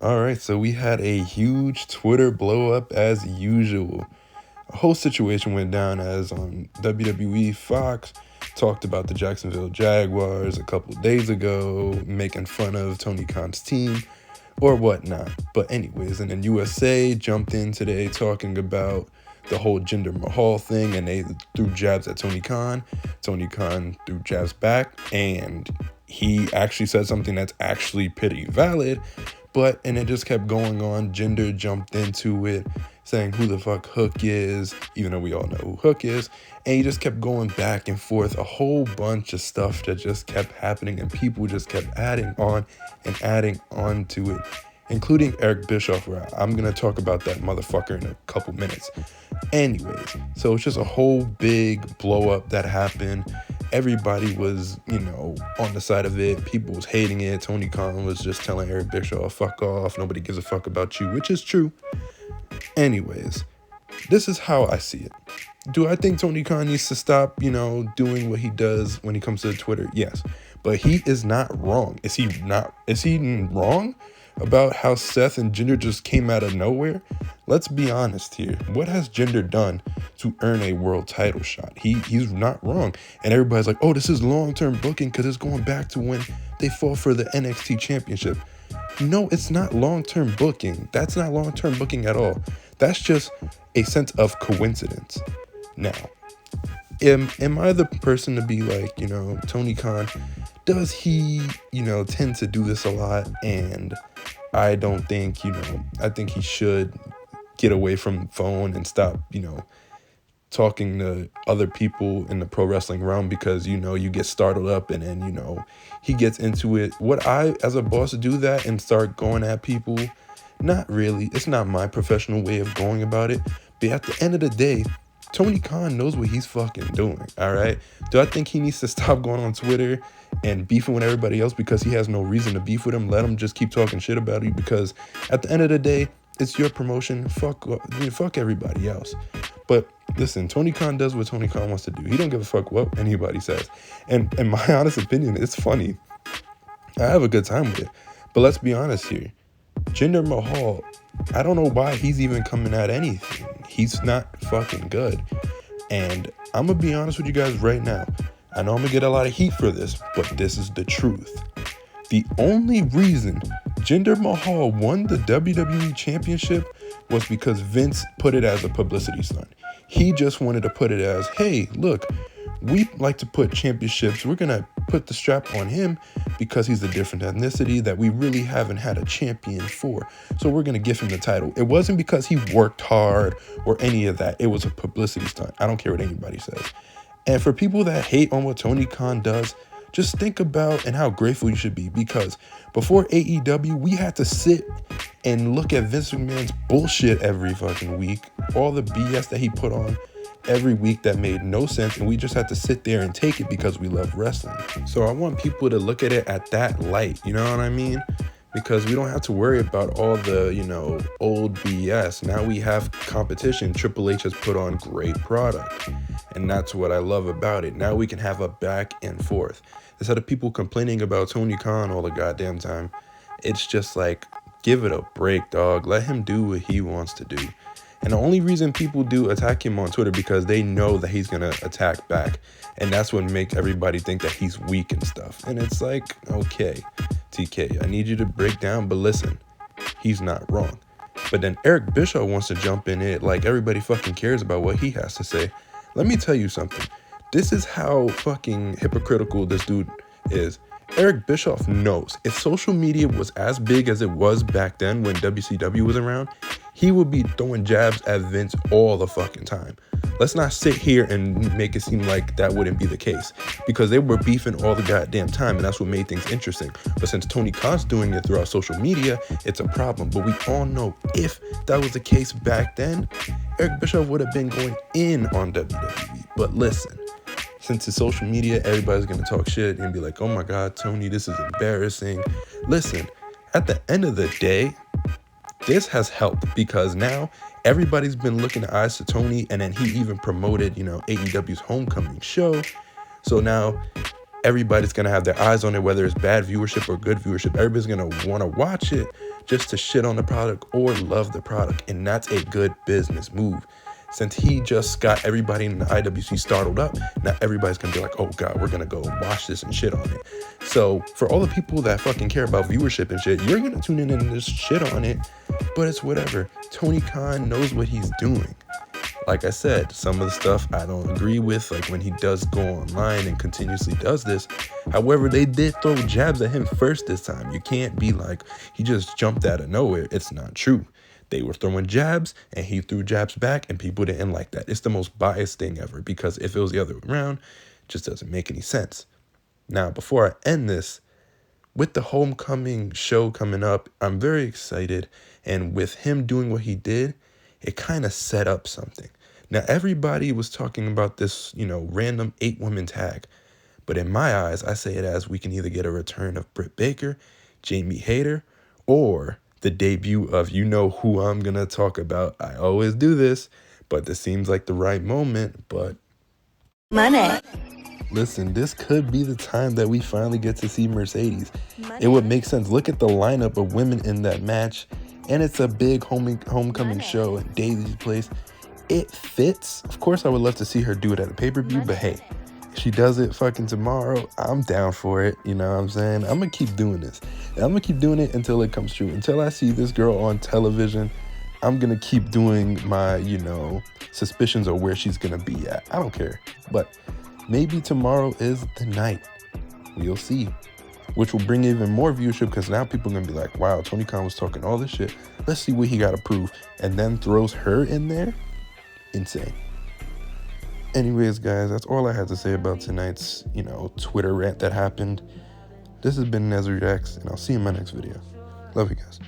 All right, so we had a huge Twitter blow up as usual. A whole situation went down as on WWE Fox talked about the Jacksonville Jaguars a couple days ago, making fun of Tony Khan's team or whatnot. But anyways, and then USA jumped in today talking about the whole Jinder Mahal thing, and they threw jabs at Tony Khan. Tony Khan threw jabs back, and he actually said something that's actually pretty valid, and it just kept going on. Jinder jumped into it, saying who the fuck Hook is, even though we all know who Hook is, and he just kept going back and forth, a whole bunch of stuff that just kept happening, and people just kept adding on to it, including Eric Bischoff, where I'm going to talk about that motherfucker in a couple minutes. Anyways, so it's just a whole big blow up that happened. Everybody was, on the side of it. People was hating it. Tony Khan was just telling Eric Bischoff, fuck off. Nobody gives a fuck about you, which is true. Anyways, this is how I see it. Do I think Tony Khan needs to stop, doing what he does when he comes to Twitter? Yes. But he is not wrong. Is he wrong about how Seth and Jinder just came out of nowhere? Let's be honest here. What has Jinder done to earn a world title shot? He's not wrong. And everybody's like, oh, this is long-term booking because it's going back to when they fought for the NXT championship. No, it's not long-term booking. That's not long-term booking at all. That's just a sense of coincidence. Now, am I the person to be like, Tony Khan, does he, tend to do this a lot? And I don't think, I think he should get away from the phone and stop, talking to other people in the pro wrestling realm because, you get startled up and then, he gets into it. Would I, as a boss, do that and start going at people? Not really. It's not my professional way of going about it. But at the end of the day, Tony Khan knows what he's fucking doing, all right? Do I think he needs to stop going on Twitter and beefing with everybody else because he has no reason to beef with him? Let him just keep talking shit about you because at the end of the day, it's your promotion. Fuck everybody else. But listen, Tony Khan does what Tony Khan wants to do. He don't give a fuck what anybody says. And in my honest opinion, it's funny. I have a good time with it. But let's be honest here. Jinder Mahal, I don't know why he's even coming at anything. He's not fucking good. And I'm going to be honest with you guys right now. I know I'm going to get a lot of heat for this, but this is the truth. The only reason Jinder Mahal won the WWE Championship was because Vince put it as a publicity stunt. He just wanted to put it as, hey, look, we like to put championships. We're going to put the strap on him because he's a different ethnicity that we really haven't had a champion for. So we're going to give him the title. It wasn't because he worked hard or any of that. It was a publicity stunt. I don't care what anybody says. And for people that hate on what Tony Khan does, just think about and how grateful you should be, because before AEW, we had to sit and look at Vince McMahon's bullshit every fucking week, all the BS that he put on every week that made no sense, and we just had to sit there and take it because we love wrestling. So I want people to look at it at that light, you know what I mean? Because we don't have to worry about all the, old BS. Now we have competition. Triple H has put on great product, and that's what I love about it. Now we can have a back and forth. Instead of people complaining about Tony Khan all the goddamn time, it's just like, give it a break, dog. Let him do what he wants to do. And the only reason people do attack him on Twitter because they know that he's going to attack back. And that's what makes everybody think that he's weak and stuff. And it's like, okay, TK, I need you to break down, but listen, he's not wrong. But then Eric Bischoff wants to jump in it like everybody fucking cares about what he has to say. Let me tell you something. This is how fucking hypocritical this dude is. Eric Bischoff knows if social media was as big as it was back then when WCW was around, he would be throwing jabs at Vince all the fucking time. Let's not sit here and make it seem like that wouldn't be the case, because they were beefing all the goddamn time, and that's what made things interesting. But since Tony Khan's doing it throughout social media, it's a problem. But we all know if that was the case back then, Eric Bischoff would have been going in on WWE. But listen, since it's social media, everybody's going to talk shit and be like, oh my God, Tony, this is embarrassing. Listen, at the end of the day, this has helped because now everybody's been looking the eyes to Tony, and then he even promoted, AEW's homecoming show. So now everybody's going to have their eyes on it, whether it's bad viewership or good viewership. Everybody's going to want to watch it just to shit on the product or love the product. And that's a good business move. Since he just got everybody in the IWC startled up, now everybody's gonna be like, oh God, we're gonna go watch this and shit on it. So for all the people that fucking care about viewership and shit, you're gonna tune in and just shit on it, but it's whatever. Tony Khan knows what he's doing. Like I said, some of the stuff I don't agree with, like when he does go online and continuously does this. However, they did throw jabs at him first this time. You can't be like, he just jumped out of nowhere. It's not true. They were throwing jabs and he threw jabs back and people didn't like that. It's the most biased thing ever, because if it was the other way around, it just doesn't make any sense. Now, before I end this, with the homecoming show coming up, I'm very excited. And with him doing what he did, it kind of set up something. Now, everybody was talking about this, random 8-woman tag. But in my eyes, I say it as we can either get a return of Britt Baker, Jamie Hayter, or the debut of who I'm going to talk about. I always do this, but this seems like the right moment. But money. Listen, this could be the time that we finally get to see Mercedes. It would make sense. Look at the lineup of women in that match. And it's a big homecoming show at Daisy's place. It fits. Of course, I would love to see her do it at a pay-per-view, but hey, if she does it fucking tomorrow, I'm down for it. You know what I'm saying? I'm going to keep doing this. And I'm going to keep doing it until it comes true. Until I see this girl on television, I'm going to keep doing my, suspicions of where she's going to be at. I don't care. But maybe tomorrow is the night. We'll see. Which will bring even more viewership, because now people are going to be like, wow, Tony Khan was talking all this shit. Let's see what he got to prove. And then throws her in there. Insane. Anyways, guys, that's all I had to say about tonight's, Twitter rant that happened. This has been NezReacts, and I'll see you in my next video. Love you guys.